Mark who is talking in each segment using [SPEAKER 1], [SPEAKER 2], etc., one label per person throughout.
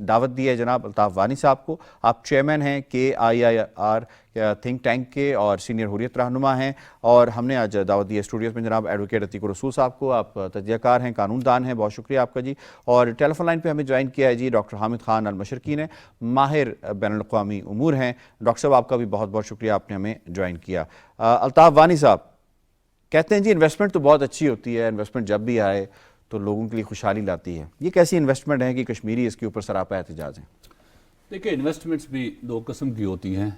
[SPEAKER 1] دعوت دی ہے جناب الطاف وانی صاحب کو. آپ چیئرمین ہیں KIIR تھنک ٹینک کے اور سینئر حریت رہنما ہیں, اور ہم نے آج دعوت دی ہے اسٹوڈیوز میں جناب ایڈوکیٹ عتیق الرسول صاحب کو. آپ تجزیہ کار ہیں, قانون دان ہیں, بہت شکریہ آپ کا جی. اور ٹیلی فون لائن پہ ہمیں جوائن کیا ہے جی ڈاکٹر حامد خان المشرقی نے, ماہر بین الاقوامی امور ہیں. ڈاکٹر صاحب آپ کا بھی بہت بہت شکریہ, آپ نے ہمیں جوائن کیا. الطاف وانی صاحب کہتے ہیں جی انویسٹمنٹ تو بہت اچھی ہوتی ہے, انویسٹمنٹ جب بھی آئے تو لوگوں کے لیے خوشحالی لاتی ہے. یہ کیسی انویسٹمنٹ ہے کہ کشمیری اس کے اوپر سراپا احتجاج ہیں؟
[SPEAKER 2] دیکھیں انویسٹمنٹس بھی دو قسم کی ہوتی ہیں.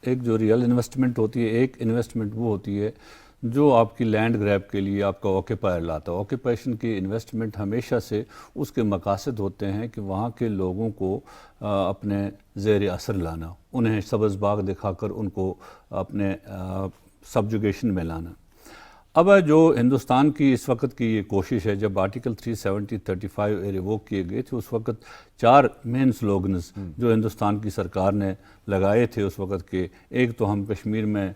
[SPEAKER 2] ایک جو ریئل انویسٹمنٹ ہوتی ہے, ایک انویسٹمنٹ وہ ہوتی ہے جو آپ کی لینڈ گریب کے لیے آپ کا آکیپائر لاتا ہے. آکیپیشن کی انویسٹمنٹ ہمیشہ سے اس کے مقاصد ہوتے ہیں کہ وہاں کے لوگوں کو اپنے زیر اثر لانا, انہیں سبز باغ دکھا کر ان کو اپنے سبجوگیشن میں لانا. اب جو ہندوستان کی اس وقت کی یہ کوشش ہے, جب آرٹیکل 370-35 ریووک کیے گئے تھے اس وقت 4 مین سلوگنز جو ہندوستان کی سرکار نے لگائے تھے اس وقت کے, ایک تو ہم کشمیر میں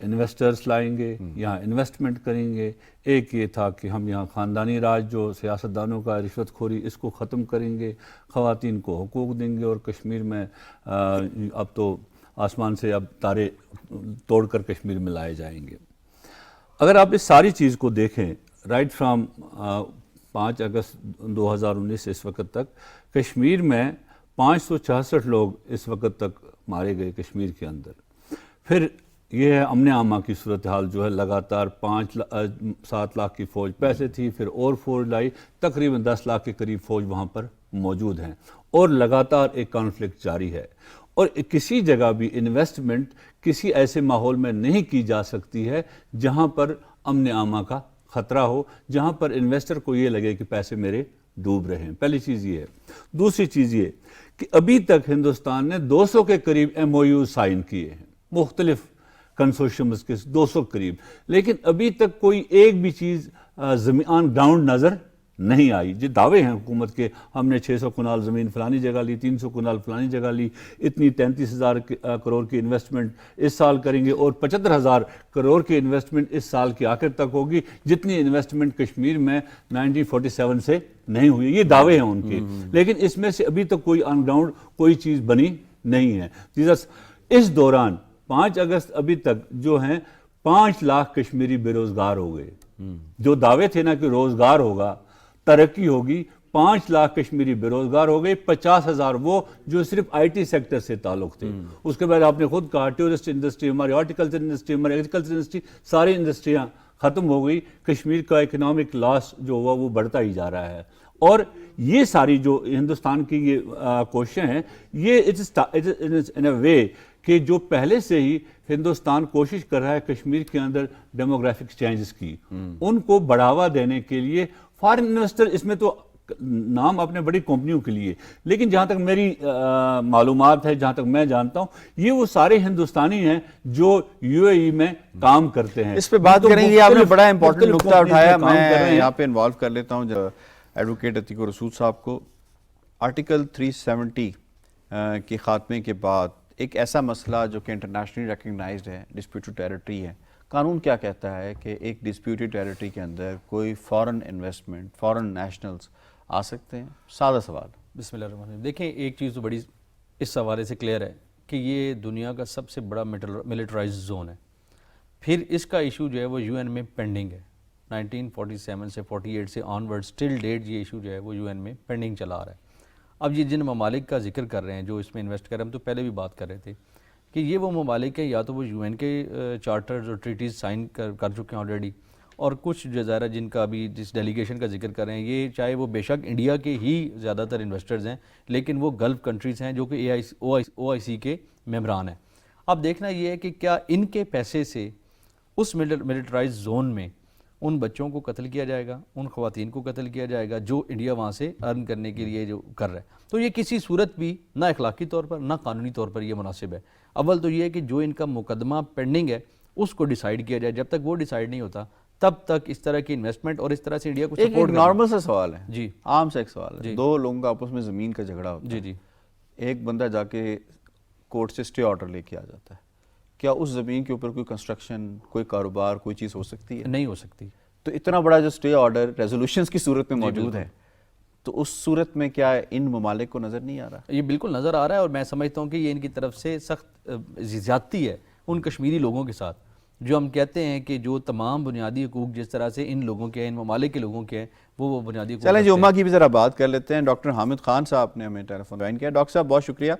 [SPEAKER 2] انویسٹرز لائیں گے, یہاں انویسٹمنٹ کریں گے. ایک یہ تھا کہ ہم یہاں خاندانی راج جو سیاستدانوں کا رشوت خوری اس کو ختم کریں گے, خواتین کو حقوق دیں گے, اور کشمیر میں اب تو آسمان سے اب تارے توڑ کر کشمیر میں لائے جائیں گے. اگر آپ اس ساری چیز کو دیکھیں رائٹ فرام 5 اگست 2019 سے اس وقت تک کشمیر میں 566 لوگ اس وقت تک مارے گئے کشمیر کے اندر. پھر یہ ہے امن عامہ کی صورتحال جو ہے, لگاتار 7 لاکھ کی فوج پہلے تھی, پھر اور فوج لائی, تقریباً 10 لاکھ کے قریب فوج وہاں پر موجود ہیں, اور لگاتار ایک کانفلکٹ جاری ہے. اور کسی جگہ بھی انویسٹمنٹ کسی ایسے ماحول میں نہیں کی جا سکتی ہے جہاں پر امن عامہ کا خطرہ ہو, جہاں پر انویسٹر کو یہ لگے کہ پیسے میرے ڈوب رہے ہیں. پہلی چیز یہ ہے. دوسری چیز یہ کہ ابھی تک ہندوستان نے 200 کے قریب MOU سائن کیے ہیں, مختلف کنسورشمز کے 200 قریب, لیکن ابھی تک کوئی ایک بھی چیز آن گراؤنڈ نظر نہیں آئی. جو دعوے ہیں حکومت کے, ہم نے 600 کنال زمین فلانی جگہ لی, 300 کنال فلانی جگہ لی, اتنی 33,000 کروڑ کی انویسٹمنٹ اس سال کریں گے, اور 75,000 کروڑ کی انویسٹمنٹ اس سال کے آخر تک ہوگی, جتنی انویسٹمنٹ کشمیر میں 1947 سے نہیں ہوئی. یہ دعوے ہیں ان کے, لیکن اس میں سے ابھی تک کوئی آن گراؤنڈ کوئی چیز بنی نہیں ہے. اس دوران 5 اگست ابھی تک جو ہیں 5 لاکھ کشمیری بے روزگار ہو گئے. جو دعوے تھے نا کہ روزگار ہوگا, ترقی ہوگی, 5 لاکھ کشمیری بے روزگار ہو گئے. 50,000 وہ جو صرف IT سیکٹر سے تعلق تھے. اس کے بعد آپ نے خود کہا ٹورسٹ انڈسٹری, ہماری ہارٹیکلچر انڈسٹری, ہماری ایگریکلچر انڈسٹری, ساری انڈسٹریاں ختم ہو گئی. کشمیر کا اکنامک لاس جو ہوا وہ بڑھتا ہی جا رہا ہے. اور یہ ساری جو ہندوستان کی یہ کوششیں ہیں, یہ ان اے وے کہ جو پہلے سے ہی ہندوستان کوشش کر رہا ہے کشمیر کے اندر ڈیموگرافک چینجز کی, ان کو بڑھاوا دینے کے لیے فارن انویسٹر, اس میں تو نام اپنے بڑی کمپنیوں کے لیے, لیکن جہاں تک میری معلومات ہے, جہاں تک میں جانتا ہوں, یہ وہ سارے ہندوستانی ہیں جو UAE میں کام کرتے ہیں.
[SPEAKER 1] اس پہ بات کریں گے, آپ نے بڑا امپورٹنٹ نکتہ اٹھایا. میں یہاں پہ انوالو کر لیتا ہوں ایڈوکیٹ عتیق الرسول صاحب کو. آرٹیکل 370 کے خاتمے کے بعد ایک ایسا مسئلہ جو کہ انٹرنیشنلی ریکگنائزڈ ہے, ڈسپیوٹڈ ٹیریٹری ہے. قانون کیا کہتا ہے کہ ایک ڈسپیوٹڈ ٹیریٹری کے اندر کوئی فورن انویسٹمنٹ, فورن نیشنلز آ سکتے ہیں؟ سادہ سوال.
[SPEAKER 3] بسم اللہ الرحمن الرحیم. دیکھیں ایک چیز تو بڑی اس حوالے سے کلیئر ہے کہ یہ دنیا کا سب سے بڑا ملٹرائز زون ہے. پھر اس کا ایشو جو ہے وہ UN میں پینڈنگ ہے. 1947 سے 48 سے آن ورڈ اسٹل ڈیٹ یہ ایشو جو ہے وہ UN میں پینڈنگ چلا آ رہا ہے. اب یہ جن ممالک کا ذکر کر رہے ہیں جو اس میں انویسٹ کر رہے ہیں, ہم تو پہلے بھی بات کر رہے تھے کہ یہ وہ ممالک ہیں یا تو وہ UN کے چارٹرز اور ٹریٹیز سائن کر چکے ہیں آلریڈی, اور کچھ جزائر جن کا ابھی جس ڈیلیگیشن کا ذکر کر رہے ہیں, یہ چاہے وہ بے شک انڈیا کے ہی زیادہ تر انویسٹرز ہیں, لیکن وہ گلف کنٹریز ہیں جو کہ OIC کے ممبران ہیں. اب دیکھنا یہ ہے کہ کیا ان کے پیسے سے اس ملٹرائز زون میں ان بچوں کو قتل کیا جائے گا, ان خواتین کو قتل کیا جائے گا جو انڈیا وہاں سے ارن کرنے کے لیے جو کر رہا ہے. تو یہ کسی صورت بھی نہ اخلاقی طور پر نہ قانونی طور پر یہ مناسب ہے. اول تو یہ ہے کہ جو ان کا مقدمہ پینڈنگ ہے اس کو ڈیسائیڈ کیا جائے. جب تک وہ ڈیسائیڈ نہیں ہوتا تب تک اس طرح کی انویسٹمنٹ اور اس طرح سے انڈیا کو سپورٹ
[SPEAKER 1] ایک نارمل سا سوال ہے,
[SPEAKER 3] جی
[SPEAKER 1] عام سا ایک سوال ہے. 2 لوگوں کا آپس میں زمین کا جھگڑا ہوتا ہے,
[SPEAKER 3] جی
[SPEAKER 1] ایک بندہ جا کے کورٹ سے اسٹے آرڈر لے کے آ جاتا ہے, کیا اس زمین کے اوپر کوئی کنسٹرکشن, کوئی کاروبار, کوئی چیز ہو سکتی ہے؟
[SPEAKER 3] نہیں ہو سکتی.
[SPEAKER 1] تو اتنا بڑا جو اسٹے آرڈر ریزولوشنز کی صورت میں موجود ہے, تو اس صورت میں کیا ان ممالک کو نظر نہیں آ رہا؟
[SPEAKER 3] یہ بالکل نظر آ رہا ہے، اور میں سمجھتا ہوں کہ یہ ان کی طرف سے سخت زیادتی ہے ان کشمیری لوگوں کے ساتھ، جو ہم کہتے ہیں کہ جو تمام بنیادی حقوق جس طرح سے ان لوگوں کے ہیں، ان ممالک کے لوگوں کے ہیں، وہ بنیادی حقوق
[SPEAKER 1] چلیں جی،
[SPEAKER 3] رکھتے ہیں۔
[SPEAKER 1] امہ کی بھی ذرا بات کر لیتے ہیں۔ ڈاکٹر حامد خان صاحب نے ہمیں ٹیلی فون جوائن کیا۔ ڈاکٹر صاحب بہت شکریہ۔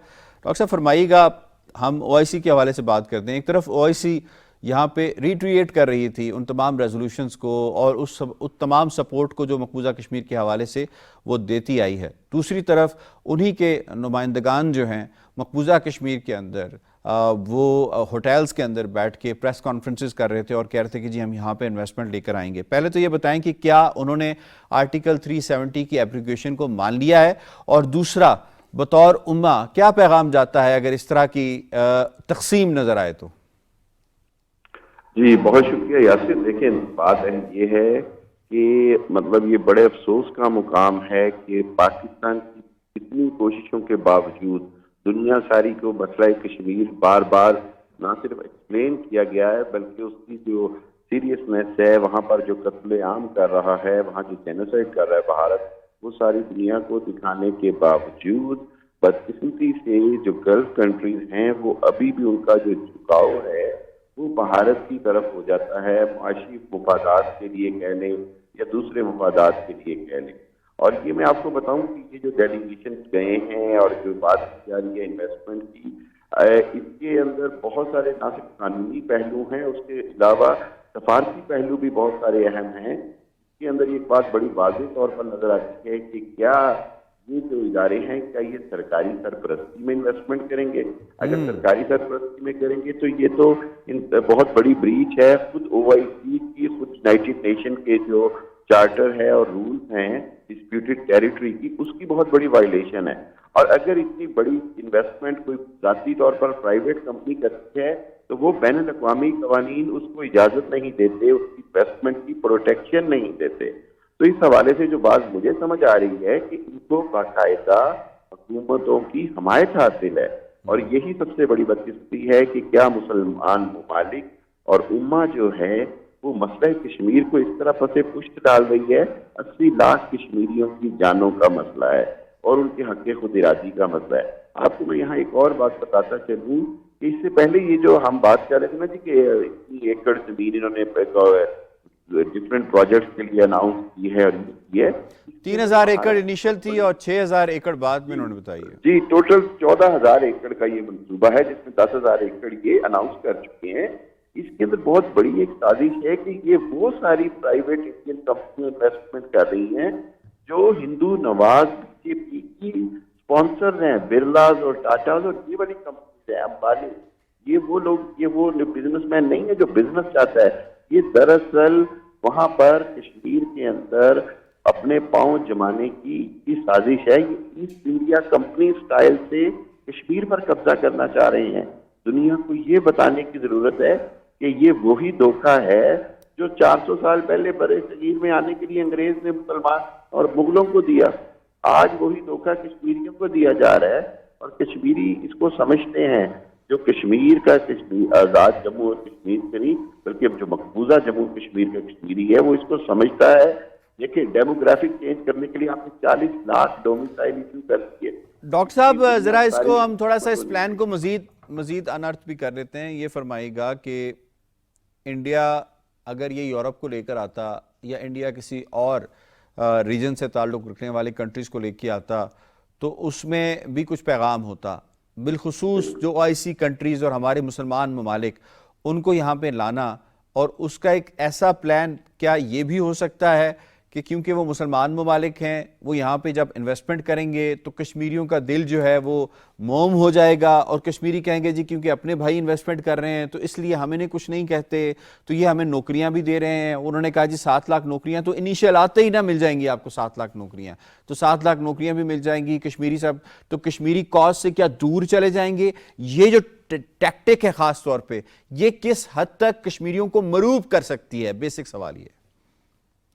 [SPEAKER 1] ڈاکٹر صاحب فرمائیے گا، ہم او آئی سی کے حوالے سے بات کرتے ہیں۔ ایک طرف او آئی سی یہاں پہ ریٹریٹ کر رہی تھی ان تمام ریزولوشنز کو اور اس تمام سپورٹ کو جو مقبوضہ کشمیر کے حوالے سے وہ دیتی آئی ہے، دوسری طرف انہی کے نمائندگان جو ہیں مقبوضہ کشمیر کے اندر وہ ہوٹلز کے اندر بیٹھ کے پریس کانفرنسز کر رہے تھے اور کہہ رہے تھے کہ جی ہم یہاں پہ انویسٹمنٹ لے کر آئیں گے۔ پہلے تو یہ بتائیں کہ کیا انہوں نے آرٹیکل 370 کی ایپلیکیشن کو مان لیا ہے، اور دوسرا بطور امہ کیا پیغام جاتا ہے اگر اس طرح کی تقسیم نظر آئے تو؟
[SPEAKER 4] جی بہت شکریہ یاسر۔ دیکھیں بات یہ ہے کہ مطلب یہ بڑے افسوس کا مقام ہے کہ پاکستان کی کتنی کوششوں کے باوجود دنیا ساری کو مسئلہ کشمیر بار بار نہ صرف ایکسپلین کیا گیا ہے، بلکہ اس کی جو سیریسنیس ہے، وہاں پر جو قتل عام کر رہا ہے، وہاں جو جینوسائیڈ کر رہا ہے بھارت، وہ ساری دنیا کو دکھانے کے باوجود بدقسمتی سے جو گلف کنٹریز ہیں وہ ابھی بھی ان کا جو جھکاؤ ہے وہ بھارت کی طرف ہو جاتا ہے، معاشی مفادات کے لیے کہہ لیں یا دوسرے مفادات کے لیے کہہ لیں۔ اور یہ میں آپ کو بتاؤں کہ یہ جو ڈیلیگیشن گئے ہیں اور جو بات کی جا رہی ہے انویسٹمنٹ کی، اس کے اندر بہت سارے نہ صرف قانونی پہلو ہیں، اس کے علاوہ سفارتی پہلو بھی بہت سارے اہم ہیں۔ اس کے اندر ایک بات بڑی واضح طور پر نظر آتی ہے کہ کیا یہ جو ادارے ہیں کیا یہ سرکاری سرپرستی میں انویسٹمنٹ کریں گے؟ اگر سرکاری سرپرستی میں کریں گے تو یہ تو بہت بڑی بریچ ہے خود او آئی سی کی، خود یونائٹڈ نیشن کے جو چارٹر ہے اور رولز ہیں ڈسپیوٹڈ ٹیریٹری کی، اس کی بہت بڑی وائلیشن ہے۔ اور اگر اتنی بڑی انویسٹمنٹ کوئی ذاتی طور پر پرائیویٹ کمپنی کرتی ہے تو وہ بین الاقوامی قوانین اس کو اجازت نہیں دیتے، اس کی انویسٹمنٹ کی پروٹیکشن نہیں دیتے۔ تو اس حوالے سے جو بات مجھے سمجھ آ رہی ہے کہ ان کو باقاعدہ حکومتوں کی حمایت حاصل ہے، اور یہی سب سے بڑی بدقسمتی ہے کہ کیا مسلمان ممالک اور امہ جو ہے وہ مسئلہ کشمیر کو اس طرح پسے پشت ڈال رہی ہے۔ 80 لاکھ کشمیریوں کی جانوں کا مسئلہ ہے اور ان کے حق خود ارادی کا مسئلہ ہے۔ آپ کو میں یہاں ایک اور بات بتاتا چلوں کہ اس سے پہلے یہ جو ہم بات کر رہے تھے نا جی کہ اتنی ایکڑ زمین انہوں نے ڈفرینٹ پروجیکٹس کے لیے اناؤنس کی ہے، اور یہ
[SPEAKER 1] 3000 ایکڑ انیشل تھی اور 6000 ایکڑ بعد میں انہوں نے بتائی ہے۔
[SPEAKER 4] جی ٹوٹل 14000 ایکڑ کا یہ منصوبہ ہے، جس میں 10000 ایکڑ یہ اناؤنس کر چکے ہیں۔ اس کے اندر بہت بڑی ایک سازش ہے کہ یہ وہ ساری پرائیویٹ انڈین کمپنیاں انویسٹمنٹ کر رہی ہیں جو ہندو نواز بی جے پی کی اسپانسر ہیں، برلاز اور ٹاٹاز اور یہ والی کمپنیز ہیں، امبانی۔ یہ وہ لوگ، یہ وہ بزنس مین نہیں ہے جو بزنس چاہتا ہے، یہ دراصل وہاں پر کشمیر کے اندر اپنے پاؤں جمانے کی سازش ہے۔ یہ ایسٹ انڈیا کمپنی سٹائل سے کشمیر پر قبضہ کرنا چاہ رہے ہیں۔ دنیا کو یہ بتانے کی ضرورت ہے کہ یہ وہی دھوکہ ہے جو 400 سال پہلے برے صغیر میں آنے کے لیے انگریز نے مسلمان اور مغلوں کو دیا۔ آج وہی دھوکہ کشمیریوں کو دیا جا رہا ہے، اور کشمیری اس کو سمجھتے ہیں۔ جو کشمیر کا آزاد جموں اور کشمیر سے نہیں بلکہ جو مقبوضہ جموں کشمیر کا کشمیری ہے وہ اس کو سمجھتا ہے۔ دیکھیں ڈیموگرافک چینج کرنے کے لیے آپ نے 40 لاکھ ڈومیسائل ایشو کر دیے۔
[SPEAKER 1] ڈاکٹر صاحب ذرا اس کو ہم تھوڑا سا اس پلان کو مزید انرتھ بھی کر لیتے ہیں۔ یہ فرمائیے گا کہ انڈیا اگر یہ یورپ کو لے کر آتا یا انڈیا کسی اور ریجن سے تعلق رکھنے والی کنٹریز کو لے کے آتا تو اس میں بھی کچھ پیغام ہوتا، بالخصوص جو او آئی سی کنٹریز اور ہمارے مسلمان ممالک، ان کو یہاں پہ لانا، اور اس کا ایک ایسا پلان کیا یہ بھی ہو سکتا ہے کہ کیونکہ وہ مسلمان ممالک ہیں وہ یہاں پہ جب انویسٹمنٹ کریں گے تو کشمیریوں کا دل جو ہے وہ موم ہو جائے گا، اور کشمیری کہیں گے جی کیونکہ اپنے بھائی انویسٹمنٹ کر رہے ہیں تو اس لیے ہمیں کچھ نہیں کہتے، تو یہ ہمیں نوکریاں بھی دے رہے ہیں۔ انہوں نے کہا جی 7 لاکھ نوکریاں تو انیشیل آتے ہی نہ مل جائیں گی آپ کو 7 لاکھ نوکریاں، تو 7 لاکھ نوکریاں بھی مل جائیں گی کشمیری صاحب، تو کشمیری کاز سے کیا دور چلے جائیں گے؟ یہ جو ٹیکٹک ہے خاص طور پہ یہ کس حد تک کشمیریوں کو مروب کر سکتی ہے؟ بیسک سوال یہ ہے۔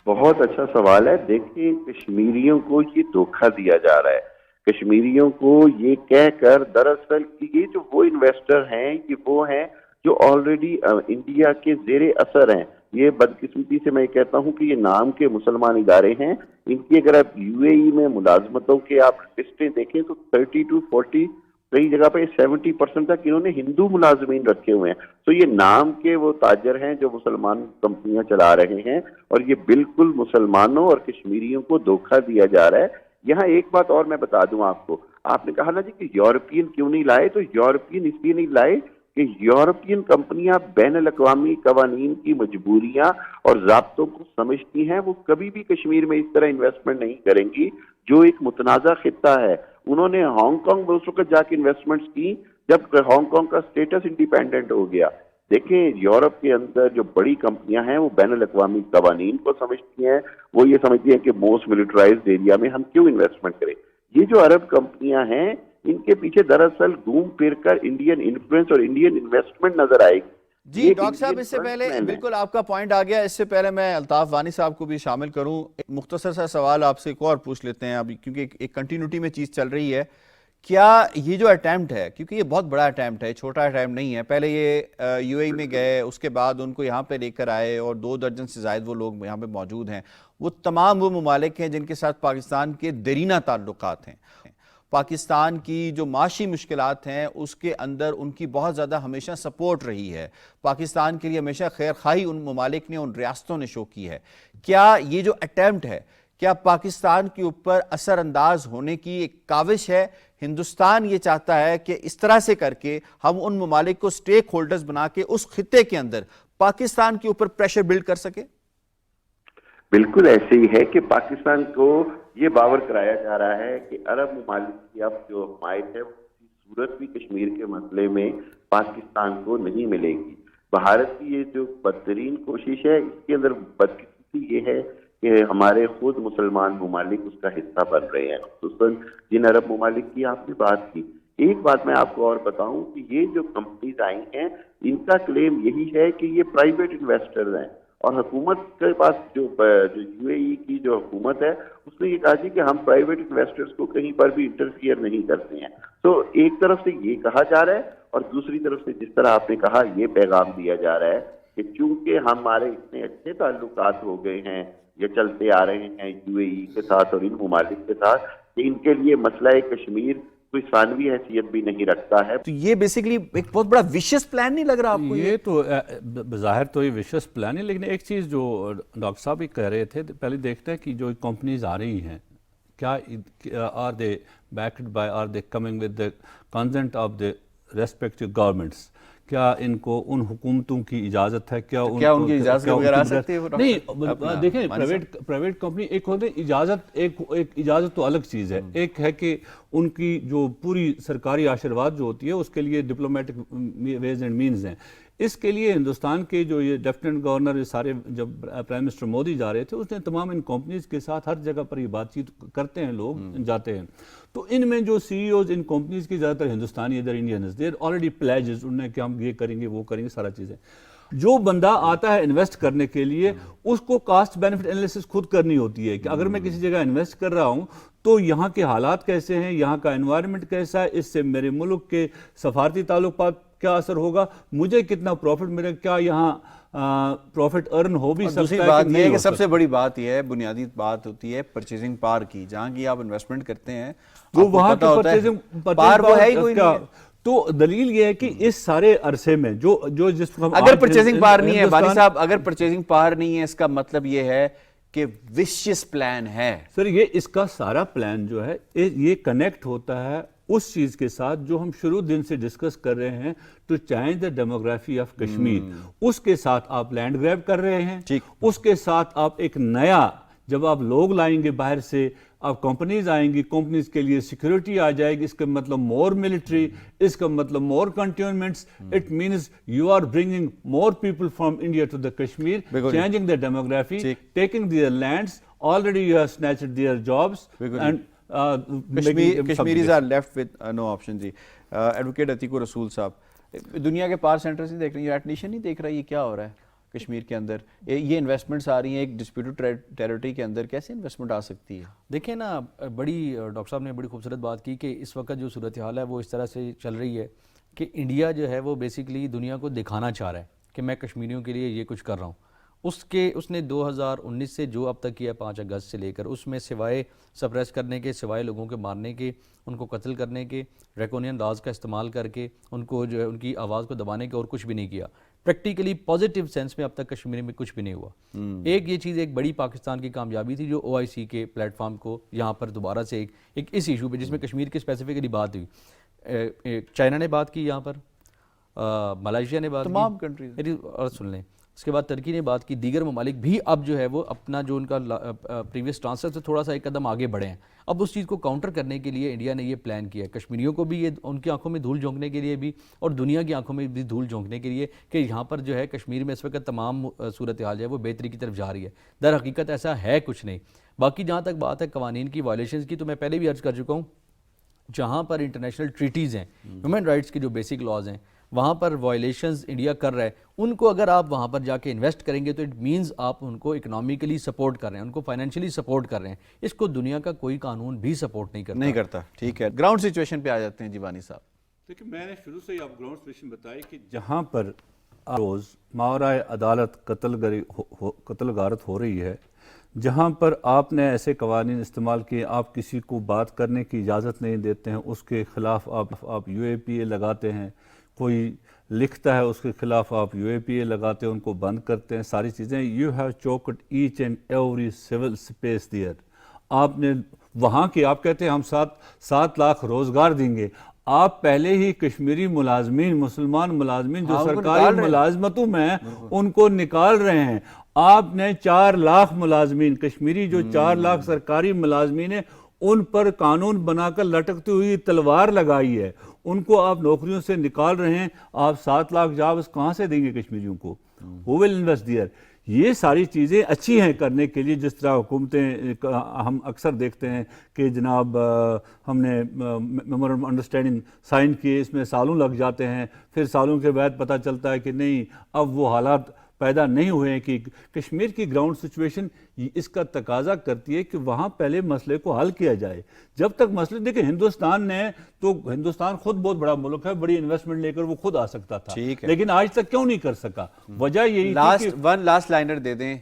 [SPEAKER 4] بہت اچھا سوال ہے۔ دیکھیں کشمیریوں کو یہ دھوکہ دیا جا رہا ہے، کشمیریوں کو یہ کہہ کر دراصل یہ جو وہ انویسٹر ہیں یہ وہ ہیں جو آلریڈی انڈیا کے زیر اثر ہیں۔ یہ بدقسمتی سے میں کہتا ہوں کہ یہ نام کے مسلمان ادارے ہیں. ان کی اگر آپ UAE میں ملازمتوں کے آپ لسٹیں دیکھیں تو 30 to 40 کئی جگہ پہ 70% تک انہوں نے ہندو ملازمین رکھے ہوئے ہیں. تو یہ نام کے وہ تاجر ہیں جو مسلمان کمپنیاں چلا رہے ہیں, اور یہ بالکل مسلمانوں اور کشمیریوں کو دھوکہ دیا جا رہا ہے. یہاں ایک بات اور میں بتا دوں آپ کو, آپ نے کہا نا جی کہ یورپین کیوں نہیں لائے, تو یورپین اس لیے نہیں لائے کہ یورپین کمپنیاں بین الاقوامی قوانین کی مجبوریاں اور ضابطوں کو سمجھتی ہیں. وہ کبھی بھی کشمیر میں اس طرح انویسٹمنٹ نہیں کریں گی جو ایک متنازع خطہ ہے. انہوں نے ہانگ کانگ میں اس وقت جا کے انویسٹمنٹس کی جب ہانگ کانگ کا سٹیٹس انڈیپینڈنٹ ہو گیا. دیکھیں یورپ کے اندر جو بڑی کمپنیاں ہیں وہ بین الاقوامی قوانین کو سمجھتی ہیں, وہ یہ سمجھتی ہیں کہ موسٹ ملٹرائزڈ ایریا میں ہم کیوں انویسٹمنٹ کریں. یہ جو عرب کمپنیاں ہیں ان کے پیچھے دراصل گھوم پھر کر انڈین انفلوئنس اور انڈین انویسٹمنٹ نظر آئے گی.
[SPEAKER 1] جی ڈاکٹر صاحب, اس سے پہلے بالکل آپ کا پوائنٹ آ گیا, اس سے پہلے میں الطاف وانی صاحب کو بھی شامل کروں. ایک مختصر سا سوال آپ سے ایک اور پوچھ لیتے ہیں ابھی, کیونکہ ایک کنٹینیوٹی میں چیز چل رہی ہے. کیا یہ جو اٹیمپٹ ہے, کیونکہ یہ بہت بڑا اٹیمپٹ ہے, چھوٹا اٹیمپٹ نہیں ہے, پہلے یہ UAE میں گئے, اس کے بعد ان کو یہاں پہ لے کر آئے اور 2 درجن سے زائد وہ لوگ یہاں پہ موجود ہیں, وہ تمام وہ ممالک ہیں جن کے ساتھ پاکستان کے دیرینہ تعلقات ہیں. پاکستان کی جو معاشی مشکلات ہیں اس کے اندر ان کی بہت زیادہ ہمیشہ سپورٹ رہی ہے. پاکستان کے لیے ہمیشہ خیر خواہی ان ممالک نے, ان ریاستوں نے شو کی ہے. کیا یہ جو اٹیمپٹ ہے, کیا پاکستان کے اوپر اثر انداز ہونے کی ایک کاوش ہے؟ ہندوستان یہ چاہتا ہے کہ اس طرح سے کر کے ہم ان ممالک کو سٹیک ہولڈرز بنا کے اس خطے کے اندر پاکستان کے اوپر پریشر بلڈ کر سکے.
[SPEAKER 4] بالکل ایسے ہی ہے کہ پاکستان کو یہ باور کرایا جا رہا ہے کہ عرب ممالک کی اب جو حمایت ہے وہ کسی صورت بھی کشمیر کے مسئلے میں پاکستان کو نہیں ملے گی. بھارت کی یہ جو بدترین کوشش ہے, اس کے اندر بدقسمتی یہ ہے کہ ہمارے خود مسلمان ممالک اس کا حصہ بن رہے ہیں, خصوصاً جن عرب ممالک کی آپ نے بات کی. ایک بات میں آپ کو اور بتاؤں کہ یہ جو کمپنیز آئی ہیں ان کا کلیم یہی ہے کہ یہ پرائیویٹ انویسٹرز ہیں, اور حکومت کے پاس جو UAE کی جو حکومت ہے اس نے یہ کہا جی کہ ہم پرائیویٹ انویسٹرز کو کہیں پر بھی انٹرفیئر نہیں کرتے ہیں. تو ایک طرف سے یہ کہا جا رہا ہے, اور دوسری طرف سے جس طرح آپ نے کہا یہ پیغام دیا جا رہا ہے کہ چونکہ ہمارے اتنے اچھے تعلقات ہو گئے ہیں, یہ چلتے آ رہے ہیں UAE کے ساتھ اور ان ممالک کے ساتھ, کہ ان کے لیے مسئلہ کشمیر کوئی ثانوی حیثیت بھی نہیں رکھتا ہے.
[SPEAKER 1] تو یہ بیسیکلی ایک بہت بڑا ویشس پلان نہیں لگ رہا آپ کو؟
[SPEAKER 2] یہ تو بظاہر تو یہ ویشس پلان ہے, لیکن ایک چیز جو ڈاکٹر صاحب بھی کہہ رہے تھے, پہلے دیکھتے ہیں کہ جو کمپنیز آ رہی ہیں کیا are they backed by, are they coming with the consent of the respective governments, کیا ان کو ان حکومتوں کی اجازت ہے, کیا
[SPEAKER 1] ان کی اجازت وغیرہ آ سکتی ہے؟
[SPEAKER 2] نہیں دیکھیں, پرائیویٹ کمپنی ایک ہوتے ہیں اجازت, ایک اجازت تو الگ چیز ہے. ایک ہے کہ ان کی جو پوری سرکاری آشرواد جو ہوتی ہے اس کے لیے ڈپلومیٹک ویز اینڈ مینز ہیں. اس کے لیے ہندوستان کے جو یہ لیفٹیننٹ گورنر سارے جب پرائم منسٹر مودی جا رہے تھے, اس نے تمام ان کمپنیز کے ساتھ ہر جگہ پر یہ بات چیت کرتے ہیں, لوگ جاتے ہیں. تو ان میں جو CEOs ان کمپنیز کی زیادہ تر ہندوستانی, ادھر انڈینز, دیر آلریڈی پلیجز, انہوں نے کہ ہم یہ کریں گے وہ کریں گے, سارا چیزیں. جو بندہ آتا ہے انویسٹ کرنے کے لیے اس کو کاسٹ بینیفٹ انالیسس خود کرنی ہوتی ہے کہ اگر میں کسی جگہ انویسٹ کر رہا ہوں تو یہاں کے حالات کیسے ہیں, یہاں کا انوائرمنٹ کیسا ہے, اس سے میرے ملک کے سفارتی تعلقات کیا اثر ہوگا, مجھے کتنا پروفٹ ملے, کیا یہاں پروفٹ ارن ہو بھی سکتا ہے.
[SPEAKER 1] دوسری بات یہ ہے کہ سب سے بڑی بات یہ ہے, بنیادی بات ہوتی ہے پرچیزنگ پاور کی. جہاں کی آپ انویسٹمنٹ کرتے ہیں
[SPEAKER 2] وہ وہاں کے پرچیزنگ
[SPEAKER 1] پاور وہ ہے ہی کوئی نہیں.
[SPEAKER 2] تو دلیل یہ ہے کہ اس سارے عرصے میں جو جس
[SPEAKER 1] اگر پرچیزنگ پاور نہیں ہے بانی صاحب, اگر پرچیزنگ پاور نہیں ہے, اس کا مطلب یہ ہے کہ ویشیس پلان ہے.
[SPEAKER 2] سر یہ اس کا سارا پلان جو ہے یہ کنیکٹ ہوتا ہے اس چیز کے ساتھ جو ہم شروع دن سے ڈسکس کر رہے ہیں, to change the demography of Kashmir. اس کے ساتھ آپ لینڈ گریب کر رہے ہیں, اس کے ساتھ آپ ایک نیا, جب آپ لوگ لائیں گے باہر سے, آپ کمپنیز آئیں گی, کمپنیز کے لیے سیکورٹی آ جائے گی, اس کا مطلب مور ملٹری, اس کا مطلب more cantonments. It means you are bringing more people from India to the Kashmir, changing the demography, taking their lands, already you have snatched their jobs, and
[SPEAKER 1] Kashmiris are left with no option. جی advocate Atiq Rasool sahib, دنیا کے power centres نہیں دیکھ رہے, United nation نہیں دیکھ رہا, یہ کیا ہو رہا ہے کشمیر کے اندر؟ یہ انویسٹمنٹس آ رہی ہیں ایک ڈسپیوٹڈ ٹیریٹری کے اندر, کیسے انویسٹمنٹ آ سکتی ہے؟
[SPEAKER 3] دیکھیں نا, بڑی ڈاکٹر صاحب نے بڑی خوبصورت بات کی کہ اس وقت جو صورتحال ہے وہ اس طرح سے چل رہی ہے کہ انڈیا جو ہے وہ بیسیکلی دنیا کو دکھانا چاہ رہا ہے کہ میں کشمیریوں کے لیے یہ کچھ کر رہا ہوں, اس نے 2019 سے جو اب تک کیا 5 اگست سے لے کر اس میں سوائے سپریس کرنے کے، سوائے لوگوں کے مارنے کے، ان کو قتل کرنے کے، ڈریکونین لاز کا استعمال کر کے ان کو جو ہے ان کی آواز کو دبانے کے اور کچھ بھی نہیں کیا. پریکٹیکلی پازیٹیو سینس میں اب تک کشمیر میں کچھ بھی نہیں ہوا. ایک یہ چیز ایک بڑی پاکستان کی کامیابی تھی جو OIC کے پلیٹ فارم کو یہاں پر دوبارہ سے ایک اس ایشو پہ جس میں کشمیر کی اسپیسیفکلی بات ہوئی. چائنا نے بات کی یہاں پر، ملائیشیا نے بات کی،
[SPEAKER 1] تمام کنٹریز
[SPEAKER 3] میری اور سن لیں، اس کے بعد ترکی نے بات کی، دیگر ممالک بھی اب جو ہے وہ اپنا جو ان کا پریویس ٹرانسفر سے تھوڑا سا ایک قدم آگے بڑھے ہیں. اب اس چیز کو کاؤنٹر کرنے کے لیے انڈیا نے یہ پلان کیا ہے، کشمیریوں کو بھی یہ ان کی آنکھوں میں دھول جھونکنے کے لیے بھی اور دنیا کی آنکھوں میں بھی دھول جھونکنے کے لیے کہ یہاں پر جو ہے کشمیر میں اس وقت تمام صورتحال جو ہے وہ بہتری کی طرف جا رہی ہے. در حقیقت ایسا ہے کچھ نہیں. باقی جہاں تک بات ہے قوانین کی وائلیشنز کی، تو میں پہلے بھی عرض کر چکا ہوں، جہاں پر انٹرنیشنل ٹریٹیز ہیں، ہیومن رائٹس کی جو بیسک لاز ہیں، وہاں پر وائلیشنز انڈیا کر رہا ہے، ان کو اگر آپ وہاں پر جا کے انویسٹ کریں گے تو اٹ مینز آپ ان کو اکنامیکلی سپورٹ کر رہے ہیں، ان کو فائنینشلی سپورٹ کر رہے ہیں. اس کو دنیا کا کوئی قانون بھی سپورٹ نہیں کرتا.
[SPEAKER 1] ٹھیک ہے، گراؤنڈ سچویشن پہ آ جاتے ہیں جی وانی صاحب.
[SPEAKER 2] دیکھیں میں نے شروع سے ہی آپ گراؤنڈ سچویشن بتائی کہ جہاں پر روز ماورائے عدالت قتل غارت ہو رہی ہے، جہاں پر آپ نے ایسے قوانین استعمال کیے، آپ کسی کو بات کرنے کی اجازت نہیں دیتے ہیں، اس کے خلاف آپ UAPA لگاتے ہیں، کوئی لکھتا ہے اس کے خلاف آپ UAPA لگاتے ہیں، ان کو بند کرتے ہیں، ساری چیزیں. You have choked each and every civil space there. آپ نے وہاں کی، آپ کہتے ہیں ہم 7 لاکھ روزگار دیں گے. آپ پہلے ہی کشمیری ملازمین، مسلمان ملازمین جو سرکاری ملازمتوں میں ہیں ان کو نکال رہے ہیں. آپ نے 4 لاکھ ملازمین کشمیری جو 4 لاکھ سرکاری ملازمین ہیں ان پر قانون بنا کر لٹکتی ہوئی تلوار لگائی ہے، ان کو آپ نوکریوں سے نکال رہے ہیں. آپ 7 لاکھ جابز کہاں سے دیں گے کشمیریوں کو؟ Who will invest there؟ یہ ساری چیزیں اچھی ہیں کرنے کے لیے. جس طرح حکومتیں ہم اکثر دیکھتے ہیں کہ جناب ہم نے میمورنڈم انڈرسٹینڈنگ سائن کیے، اس میں سالوں لگ جاتے ہیں، پھر سالوں کے بعد پتہ چلتا ہے کہ نہیں اب وہ حالات پیدا نہیں ہوئے ہیں. کہ کشمیر کی گراؤنڈ سچویشن اس کا تقاضا کرتی ہے کہ وہاں پہلے مسئلے کو حل کیا جائے. جب تک مسئلے دیکھیں ہندوستان خود بہت بڑا ملک ہے، بڑی انویسٹمنٹ لے کر وہ خود آ سکتا تھا، لیکن آج تک کیوں نہیں کر سکا؟ وجہ یہی تھی کہ
[SPEAKER 1] لاسٹ لائنر دے دیں،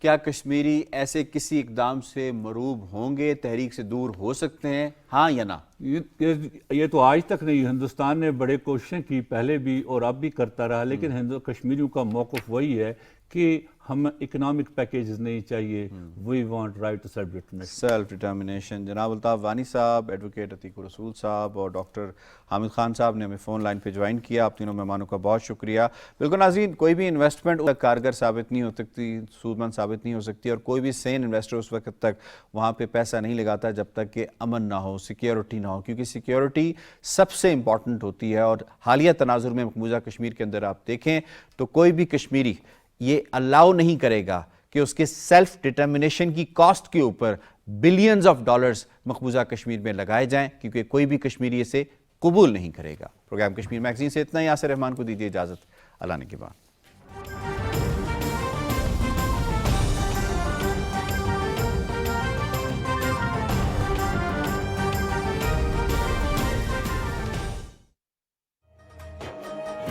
[SPEAKER 1] کیا کشمیری ایسے کسی اقدام سے مروب ہوں گے، تحریک سے دور ہو سکتے ہیں، ہاں یا نہ؟
[SPEAKER 2] یہ تو آج تک نہیں. ہندوستان نے بڑے کوششیں کی پہلے بھی اور اب بھی کرتا رہا، لیکن کشمیریوں کا موقف وہی ہے کہ ہم اکنامک پیکیجز نہیں چاہیے. We want right to
[SPEAKER 1] self determination. جناب الطاف وانی صاحب، ایڈوکیٹ عتیق رسول صاحب اور ڈاکٹر حامد خان صاحب نے ہمیں فون لائن پہ جوائن کیا. آپ تینوں مہمانوں کا بہت شکریہ. بالکل ناظرین، کوئی بھی انویسٹمنٹ کارگر ثابت نہیں ہو سکتی، سودمند ثابت نہیں ہو سکتی، اور کوئی بھی سین انویسٹر اس وقت تک وہاں پہ پیسہ نہیں لگاتا جب تک کہ امن نہ ہو، سیکیورٹی نہ ہو، کیونکہ سیکیورٹی سب سے امپورٹنٹ ہوتی ہے. اور حالیہ تناظر میں مقبوضہ کشمیر کے اندر آپ دیکھیں تو کوئی بھی کشمیری یہ الاؤ نہیں کرے گا کہ اس کے سیلف ڈٹرمنیشن کی کاسٹ کے اوپر بلینز آف ڈالرز مقبوضہ کشمیر میں لگائے جائیں، کیونکہ کوئی بھی کشمیری اسے قبول نہیں کرے گا. پروگرام کشمیر میگزین سے اتنا ہی. یاسر رحمان کو دیجیے اجازت. اللہ نے کے بعد.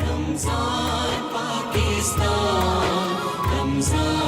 [SPEAKER 5] رمضان پاکستان، رمضان